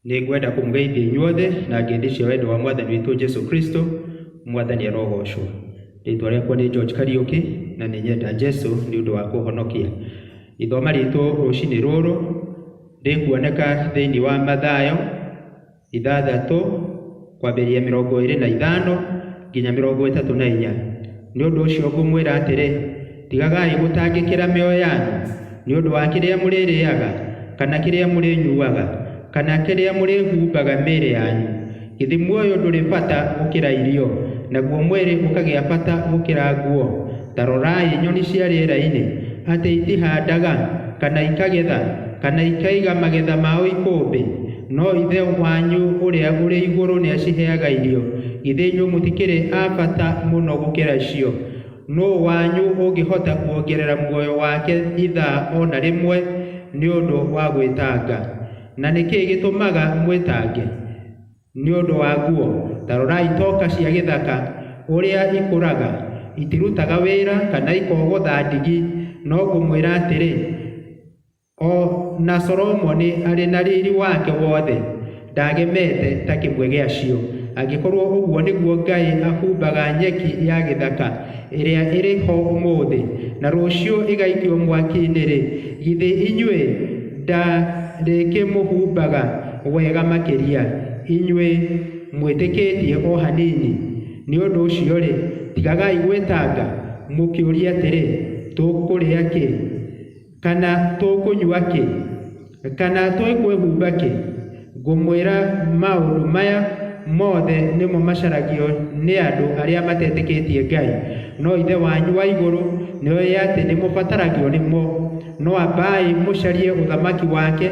Nĩngwenda kũmũgeithia inyuothe na ngeithi cia wendo wa Mwathani witũ Jesu Kristo. Mwathani arogocwo. Rĩĩtwa rĩakwa nĩ George Kariuki na nĩ nyenda Jesu nĩ ũndũ wa kũhonokia. Ithoma ritũ rũcinĩ rũrũ rĩkuoneka thĩinĩ wa Mathayo 6 kwambĩrĩria 25 nginya 34. Nĩ ũndũ ũcio ngũmwĩra atĩrĩ, tigagai gũtangĩkĩra mĩoyo yanyu nĩ ũndũ wa kĩrĩa mũrĩrĩaga kana kĩrĩa mũrĩnyuaga kana kĩrĩa mũrĩhumbaga mĩĩrĩ yanyu. Githĩ muoyo ndũrĩ bata gũkĩra irio, naguo mwĩrĩ ũkagĩa bata gũkĩra nguo? Ta rorai nyoni cia rĩera-inĩ, atĩ itihandaga kana ikagetha kana ikaiga magetha mao ikũmbĩ, no Ithe wanyu ũrĩa ũrĩ igũrũ nĩ aciheaga irio. Githĩ inyuĩ mũtikĩrĩ a bata mũno gũkĩra cio? Nũũ wanyu ũngĩhota kuongerera muoyo wake ithaa ona rĩmwe nĩ ũndũ wa gwĩtanga? Na nĩkĩĩ gĩtũmaga mwĩtange nĩ ũndũ wa nguo? Ta rorai itoka cia gĩthaka ũrĩa ikũraga, itirutaga wĩra kana ikogotha ndigi, no ngũmwĩra atĩrĩ, o na Solomoni arĩ na riri wake wothe ndagemete ta kĩmwe gĩacio. Angĩkorwo ũguo nĩguo Ngai ahumbaga nyeki ya gĩthaka ĩrĩa ĩrĩ ho ũmũthĩ na rũciũ ĩgaikio mwaki-inĩ-rĩ, githĩ inyuĩ ndarĩkĩmũhumbaga wega makĩria, inyuĩ mwĩtĩkĩtie o hanini? Nĩ ũndũ ũcio-rĩ, tigagai gwĩtanga mũkĩũria atĩrĩ, tũkũrĩa kĩ, kana tũkũnyua kĩ, kana twĩkwĩhumba kĩ? Ngũmwĩra maũndũ maya mothe nĩmo macaragio nĩ andũ arĩa matetĩkĩtie Ngai, no Ithe wanyu wa igũrũ nĩoĩ atĩ nĩmũbataragio nĩmo. No ambai mũcarie ũthamaki wake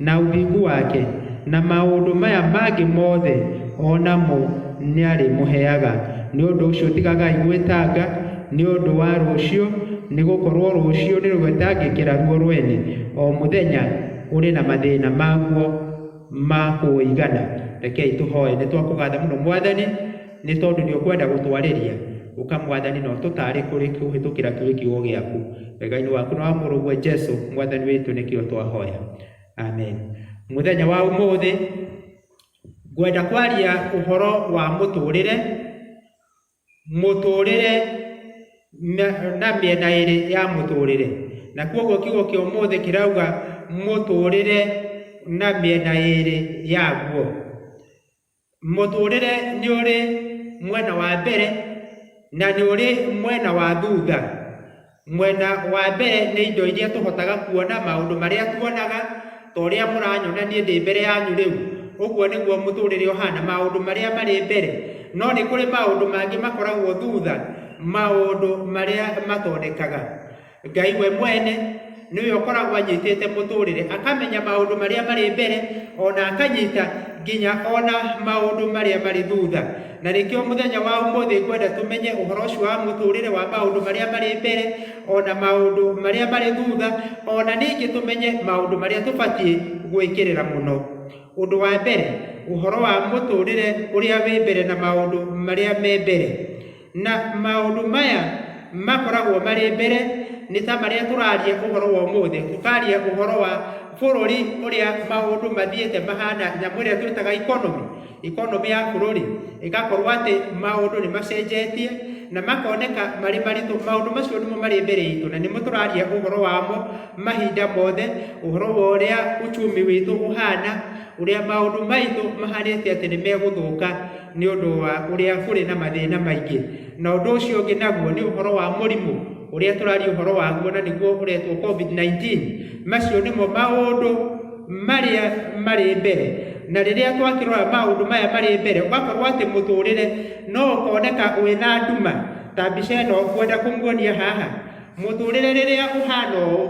na ũthingu wake, na maũndũ maya mangĩ mothe o namo nĩarĩmũheaga. Nĩ ũndũ ũcio tigagai gwĩtanga nĩ ũndũ wa rũciũ, nĩ gũkorwo rũciũ nĩ rũgwĩtangĩkĩra ruo rwene. O mũthenya ũrĩ na mathĩna maguo ma kũũigana. Rekei tũhoe. Nĩ twakũgatha mũno Mwathani, nĩ tondũ nĩ ũkwenda gũtwarĩria ũkamwathani na ũtũtaare kũrĩ kũhĩtũkĩra kĩrĩ kiugo gĩaku. Wega-inĩ waku na wa mũrũguo Jesu Mwathani witũ nĩkĩo twahoya. Amen. Mũthenya wa ũmũthĩ ngwenda kwaria ũhoro wa mũtũrĩre na mĩena ĩrĩ ya mũtũrĩre. Na kuoguo kiugo kĩa ũmũthĩ kĩrauga mũtũrĩre na mĩena ĩrĩ yaguo. Mũtũrĩre nĩ ũrĩ mwena wa mbere na nĩ ũrĩ mwena wa thutha. Mwena wa mbere nĩ indo iria tũhotaga kuona, maũndũ marĩa tuonaga, ta ũrĩa mũranyona niĩ ndĩ mbere yanyu rĩu. Ũguo nĩguo mũtũrĩre ũhana, maũndũ marĩa marĩ mbere. No nĩ kũrĩ maũndũ mangĩ makoragwo thutha, maũndũ marĩa matonekaga. Ngai we mwene nĩwe ũkoragwo anyitĩte mũtũrĩre, akamenya maũndũ marĩa marĩ mbere, ona akanyita nginya ona maũndũ marĩa marĩ thutha. Na nĩkĩo mũthenya wa ũmũthĩ ngwenda tũmenye ũhoro ũcio wa mũtũrĩre, wa maũndũ marĩa marĩ mbere, ona maũndũ marĩa marĩ thutha, ona ningĩ tũmenye maũndũ marĩa tũbatiĩ gwĩkĩrĩra mũno. Ũndũ wa mbere, ũhoro wa mũtũrĩre ũrĩa wĩ mbere na maũndũ marĩa me mbere. Na maũndũ maya makoragwo marĩ mbere nĩ ta marĩa tũraria ũhoro wa ũmũthĩ. Tũkaria ũhoro wa bũrũri ũrĩa maũndũ mathiĩte mahana, nyamũ ĩrĩa twĩtaga economy ya bũrũri, ĩgakorwo atĩ maũndũ nĩ macenjetie na makoneka marĩ maritũ. Maũndũ macio nĩmo marĩ mbere itũ na nĩmo tũraria ũhoro wamo mahinda mothe, ũhoro wa ũrĩa uchumi witũ ũhana, ũrĩa maũndũ maitũ mahanĩte atĩ nĩ megũthũka nĩ ũndũ wa ũrĩa kũrĩ na mathĩna maingĩ. Na ũndũ ũcio ũngĩ naguo nĩ ũhoro wa mũrimũ ũrĩa tũraria ũhoro waguo, na nĩguo ũretwo COVID-19. Macio nĩmo maũndũ marĩa marĩ mbere. Na rĩrĩa twakĩrora maũndũ maya marĩ mbere, ũgakorwo atĩ mũtũrĩre no ũkoneka wĩna nduma, ta mbica ĩno ngwenda kũmuonia haha. Mũtũrĩre rĩrĩa ũhana ũũ,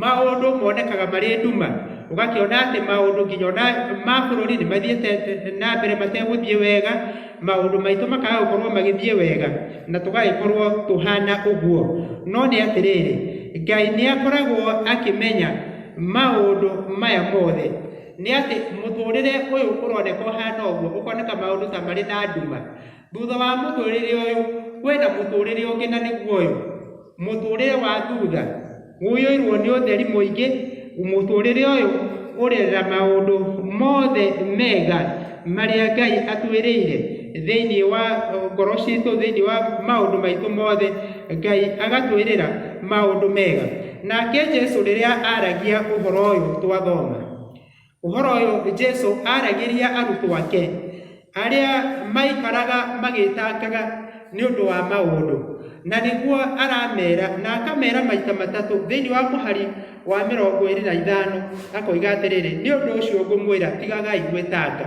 maũndũ monekaga marĩ nduma, ũgakĩona atĩ maũndũ nginya ona ma bũrũri nĩ mathiĩte na mbere mategũthiĩ wega, maũndũ maitũ makaga gũkorwo magĩthiĩ wega na tũgagĩkorwo tũhana ũguo. No nĩ atĩrĩrĩ, Ngai nĩ akoragwo akĩmenya maũndũ maya mothe. Nĩ atĩ mũtũrĩre ũyũ ũroneka ũhana ũguo, ũkoneka maũndũ ta marĩ na nduma. Thutha wa mũtũrĩre ũyũ kwĩna mũtũrĩre ũngĩ, na nĩguo ũyũ mũtũrĩre wa thutha ũiyũirwo nĩ ũtheri mũingĩ. Mũtũrĩre ũyũ urera maundu mothe mega maria Ngai atwirire thĩinĩ wa ngoro citũ, thĩinĩ wa maundu maitũ mothe Ngai agatwirira maundu mega. Nake Jesu rĩrĩa aragia ũhoro ũyũ twathoma, ũhoro ũyũ Jesu aragĩria arutwo ake arĩa maikaraga magĩtangaga nĩ ũndũ wa maũndũ, na nĩguo aramera na akamera maita matatũ thĩinĩ wa mũhari wa 25 akoiga atĩrĩrĩ, nĩ ũndũ ũcio ngũmwĩra tigagai gwĩtanga.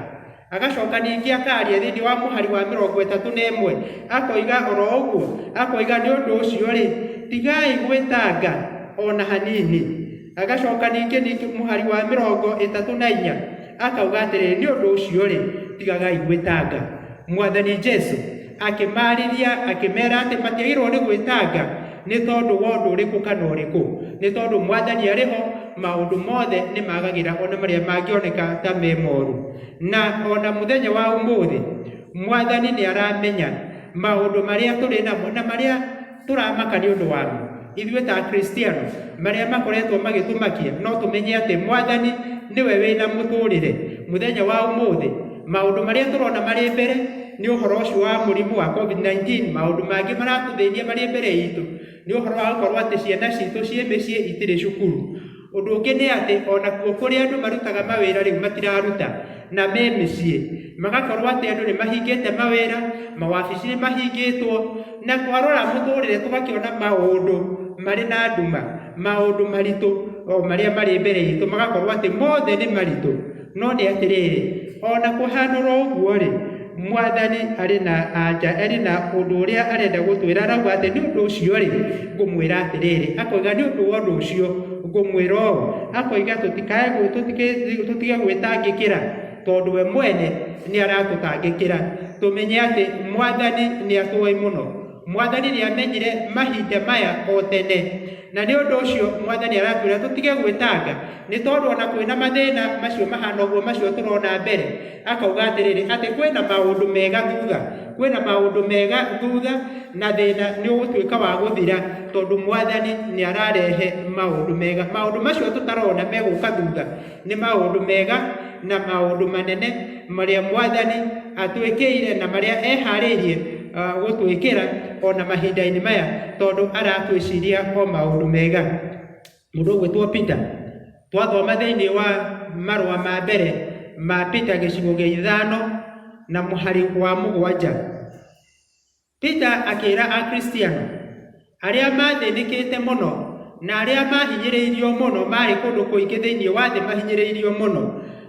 Agacoka ningĩ akaria thĩinĩ wa mũhari wa 31 akoiga oro ũguo, akoiga nĩ ũndũ ũcio rĩ tigai gwĩtanga ona hanini. Agacoka ningĩ mũhari wa 34 akauga atĩrĩrĩ, nĩ ũndũ ũcio rĩ tigagai gwĩtanga. Mwathani Jesu akimarĩria akimera atĩ matiagĩrĩirwo nĩ gwĩtanga nĩ tondũ wa ũndũ ũrĩkũ kana ũrĩkũ, nĩ tondũ Mwathani arĩho, maũndũ mothe nĩ magagĩra ona marĩa mangĩoneka ta me moru. Na ona mũthenya wa ũmũthĩ Mwathani nĩ aramenya maũndũ marĩa tũrĩ namo na marĩa tũramaka nĩ ũndũ wamo ithuĩ ta Kristiano, marĩa makoretwo magĩtũmakia, no tũmenye atĩ Mwathani nĩwe wĩna mũtũrĩre. Mũthenya wa ũmũthĩ maũndũ marĩa tũrona marĩ mbere nĩ ũhoro ũcio wa mũrimũ wa COVID-19, maũndũ mangĩ maratũthĩnia marĩ mbere itũ nĩ ũhoro wa gũkorwo atĩ ciana citũ ciĩ mĩciĩ itirĩ cukuru. Ũndũ ũngĩ nĩ atĩ ona kuo kũrĩa andũ marutaga mawĩra rĩu matiraruta na me mĩciĩ, magakorwo atĩ andũ nĩ mahingĩte mawĩra, mawabici nĩ mahingĩtwo, na kwarora mũtũrĩre tũgakĩona maũndũ marĩ na nduma, maũndũ maritũ o marĩa marĩ mbere itũ, magakorwo atĩ mothe nĩ maritũ. No nĩ atĩrĩrĩ, ona kũhanũra ũguo rĩ Mwathani arĩ na anja, arĩ na ũndũ ũrĩa arenda gũtwĩra. Arauga atĩ nĩ ũndũ ũcio rĩ ngũmwĩra atĩrĩrĩ, akoiga nĩ ũndũ wa ũndũ ũcio ngũmwĩra ũũ, akoiga tũtige gwĩtangĩkĩra tondũ we mwene nĩ aratũtangĩkĩra. Tũmenye atĩ Mwathani nĩ atũĩ mũno, Mwathani nĩ amenyire mahinda maya o tene, na nĩ ũndũ ũcio Mwathani aratwĩra tũtige gwĩtanga, nĩ tondũ ona kwĩna mathĩna macio mahana ũguo macio tũrona mbere. Akauga atĩrĩrĩ atĩ kwĩna maũndũ mega thutha, kwĩna maũndũ mega thutha, na thĩna nĩ ũgũtuĩka wa gũthira tondũ Mwathani nĩ ararehe maũndũ mega. Maũndũ macio tũtarona megũka thutha nĩ maũndũ mega na maũndũ manene marĩa Mwathani atwĩkĩire na marĩa eharĩirie gũtwĩkĩra ona mahinda-inĩ maya, tondũ aratwĩciria o maũndũ mega. Mũndũ ũgwĩtwo Peter, twathoma thĩinĩ wa marũa ma mbere ma Peter gĩcigo gĩa 5 na mũhari wa 7, Peter akĩra Akristiano arĩa mathĩnĩkĩte mũno na arĩa mahinyĩrĩirio mũno, marĩ kũndũ kũingĩ thĩinĩ wa thĩ mahinyĩrĩirio mũno,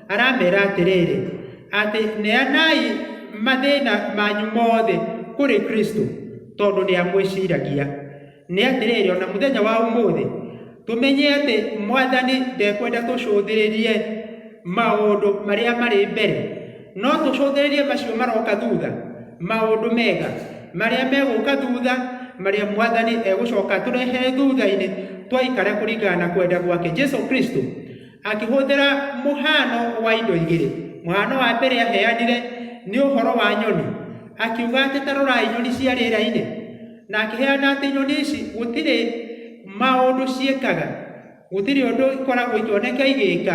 aramera atĩrĩrĩ atĩ neanai mathĩna manyu mothe kũrĩ Kristo tondũ nĩ amwĩciragia. Nĩ atĩrĩrĩ, ona mũthenya wa ũmũthĩ tũmenye atĩ Mwathani ndekwenda tũcũthĩrĩrie maũndũ marĩa marĩ mbere, no tũcũthĩrĩrie macio maroka thutha, maũndũ mega marĩa megũka thutha, marĩa Mwathani egũcoka tũrehere thutha-inĩ twaikara kũringana na kwenda gwake. Jesu Kristo akĩhũthĩra mũhano wa indo igĩrĩ. Mũhano wa mbere aheanire nĩ ũhoro wa nyoni, akiuga atĩ ta rorai nyoni cia rĩera-inĩ, na akĩheana atĩ nyoni ici gũtirĩ maũndũ ciĩkaga, gũtirĩ ũndũ ikoragwo ikĩoneka igĩka,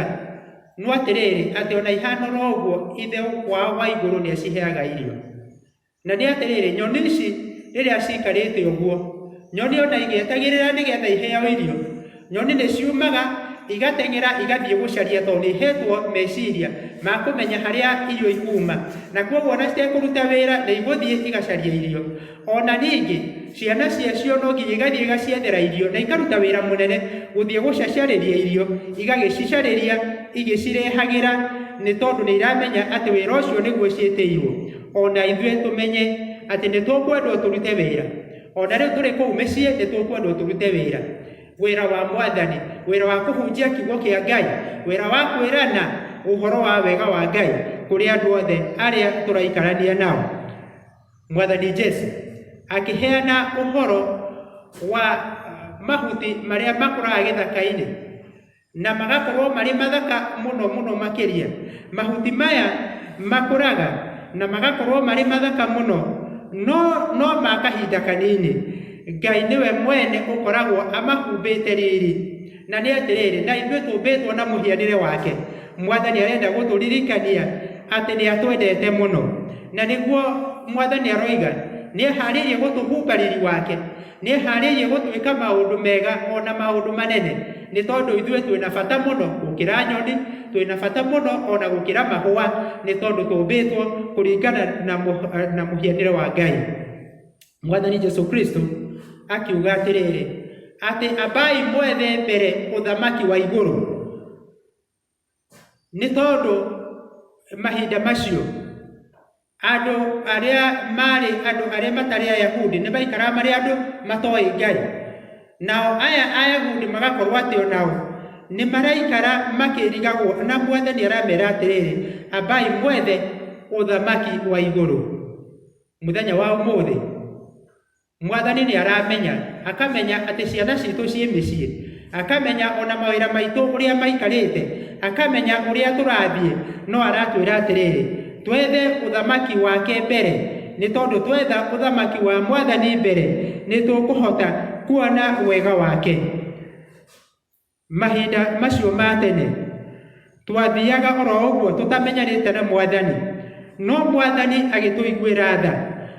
no atĩrĩrĩ atĩ ona ihana ũguo ithe wao wa igũrũ nĩ aciheaga irio. Na nĩ atĩrĩrĩ, nyoni ici rĩrĩa cikarĩte ũguo, nyoni ona igĩetagĩrĩra nĩgetha iheo irio, nyoni nĩ ciumaga igateng'era igathiĩ gũcaria tondũ nĩ ihetwo meciria ma kũmenya harĩa irio ikuma, na kwoguo ona citekũruta wĩra nĩ igũthiĩ igacaria irio. Ona ningĩ ciana ciacio no nginya igathiĩ igaciethera irio na ikaruta wĩra mũnene gũthiĩ gũcacarĩria irio, igagĩcicarĩria igĩcirehagĩra, nĩ tondũ nĩ iramenya atĩ wĩra ũcio nĩguo ciĩtĩirwo. Ona ithuĩ tũmenye atĩ nĩ tũkwendwo tũrute wĩra, ona rĩu tũrĩ kũu mĩciĩ nĩ tũkwendwo tũrute wĩra, wĩra wa Mwathani, wĩra wa kũhunjia kiugo kĩa Ngai, wĩra wa kwĩrana ũhoro wa wega wa Ngai kũrĩ andũ othe arĩa tũraikarania nao. Mwathani Jesu akĩheana ũhoro wa mahuti marĩa makũraga gĩthaka-inĩ na magakorwo marĩ mathaka mũno mũno makĩria. Mahuti maya makũraga na magakorwo marĩ mathaka mũno, no ma kahinda kanini. Ngai niwe mwene ũkoragwo amahumbĩte riri, na nĩ atĩrĩrĩ, na ithuĩ tũmbĩtwo na mũhianĩre wake, Mwathani arenda guturirikania ati ni atwendete muno, na niguo Mwathani aroiga ni haririe gutuhumba riri wake, ni haririe gutwika maundu mega ona maundu manene, ni tondu ithuĩ twina bata muno gukira nyoni, twina bata muno ona gukira mahua, ni tondu tumbitwo kuringana na muhianire wa Ngai. Mwathani Jesu Kristo akiuga atiriri ati abai mwethe mbere uthamaki wa iguru, ni tondu mahinda macio andu aria matari Ayahudi ni baikara mari andu matoi Ngai, nao aya Ayahudi magakorwo ati onao ni maraikara makirigagwo na Mwathani aramera atiriri abai mwethe uthamaki wa iguru. Muthenya wa umuthi Mwathani ni aramenya, akamenya ati ciana citu cie micii, akamenya ona mawira maitu uria maikarite, akamenya uria turathie, no aratwira atiriri twethe uthamaki wake mbere, ni tondu twetha uthamaki wa Mwathani mbere ni tukuhota kuona wega wake. Mahinda macio ma tene twathiaga oro uguo tutamenyanite na Mwathani, no Mwathani agituiguira tha,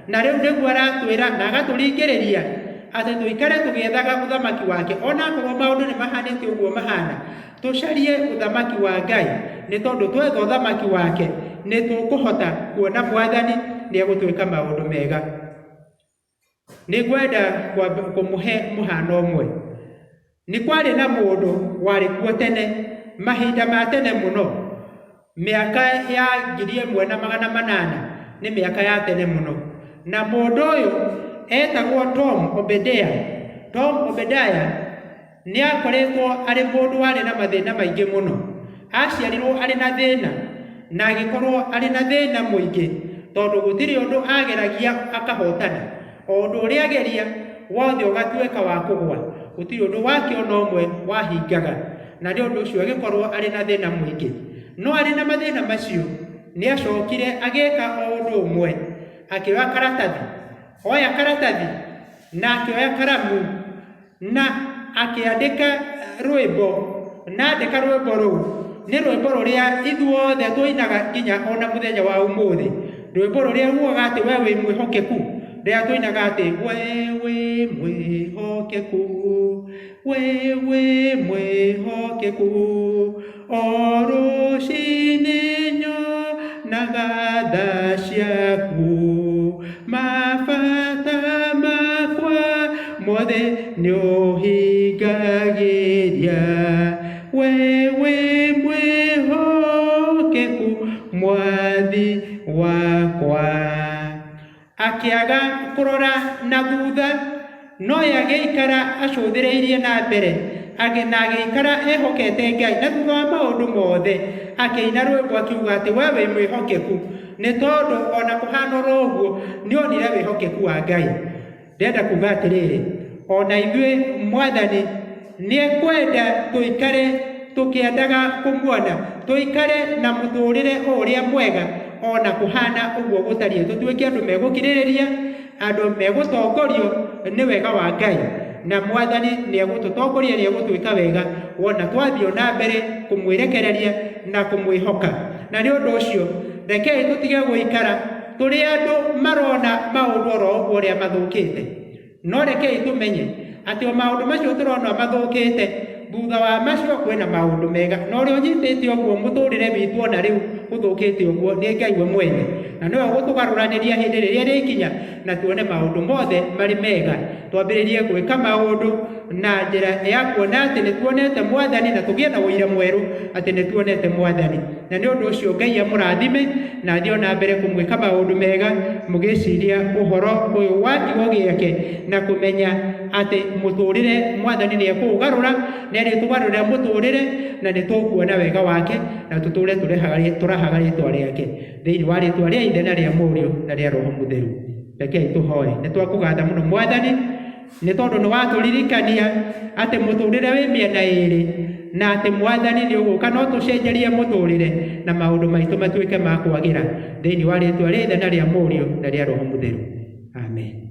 na riu niguo aratwira na agaturingiriria ati tuikare tugiethaga uthamaki wake, ona korwo maundu ni mahanite uguo mahana, tucarie uthamaki wa Ngai, ni tondu twetha uthamaki wake ni tukuhota kuona Mwathani ni agutwika maundu mega. Ni gwenda kumuhe muhano umwe. Ni kwari na mundu wari kuo tene, mahinda ma tene muno, miaka ya 1800, ni miaka ya tene muno, na mundu uyu etagwo Tom Obadiah. Tom Obadiah ni akoretwo ari mundu wari na mathina maingi muno, aciarirwo ari na thina na agikorwo ari na thina muingi, tondu gutiri undu ageragia akahotana, undu uria ageria wothe ugatweka wa kugwa, gutiri undu wake ona umwe wahingaga, na ni undu ucio agikorwo ari na thina muingi. No ari na mathina macio ni acokire ageka undu umwe, akioya karatathi, oya karatathi na akioya karamu na akiandika rwimbo, na andika rwimbo ruu ni rwimbo ruria ithuothe tuinaga nginya ona muthenya wa umuthi, rwimbo ruria ruoga ati we wi mwihokeku, ria tuinaga ati wewe mwihokeku, wewe mwihokeku, o rucini nyonaga tha ciaku, mabata makwa mothe ni uhingagiria, wewe mwihokeku Mwathi wakwa. Akiaga kurora na thutha, no yageikara acuthiriirie na mbere, agiikara ehokete Ngai, na thutha wa maundu mothe akiina rwimbo akiuga ati we wi mwihokeku, ni tondu ona kuhana roguo ni onire wihokeku wa Ngai. Ndenda kuga atiriri, ona ithuĩ Mwathani ni ekwenda tuikare tukiendaga kumuona, tuikare na muturire uria mwega ona kuhana uguo gutarie, tutwike andu megukiririria, andu megutongorio ni wega wa Ngai, na Mwathani ni egututongoria, ni egutwika wega wona twathio na mbere kumwirekereria na kumwihoka. Na ni undu ucio rekei tutige guikara turi andu marona maundu oro uria mathukite, no rekei tumenye ati maundu macio turona mathukite, thutha wa macio kwina maundu mega, no ri unyitite uguo muturire witu ona riu uthukite uguo ni Ngai we mwene, na niwe gutugaruraniria hindi riria rikinya na tuone maundu mothe mari mega, twambiririe gwika maundu na njira ya kuona ati ni tuonete Mwathani na tugie na uira mweru ati ni tuonete Mwathani. Na ni undu ucio Ngai amurathime na thio na mbere kumwika maundu mega, mugiciria uhoro uyu wa kiugo giake na kumenya ati muturire Mwathani ni ekugarura, ni tugarura muturire na ni tukuona wega wake, na tuture turahaga ritwa riake thiini wa ritwa ria Ithe na ria Muriu na ria Roho Mutheru. Rekei tuhoe. Ni twakugatha muno Mwathani, ni tondu ni waturirikania ati muturire wi miena iri, na ati Mwathani ni uguka no tucenjerie muturire na maundu maitu matwike ma kwagira thiini wa ritwa ria Ithe na ria Muriu na ria Roho Mutheru. Amen.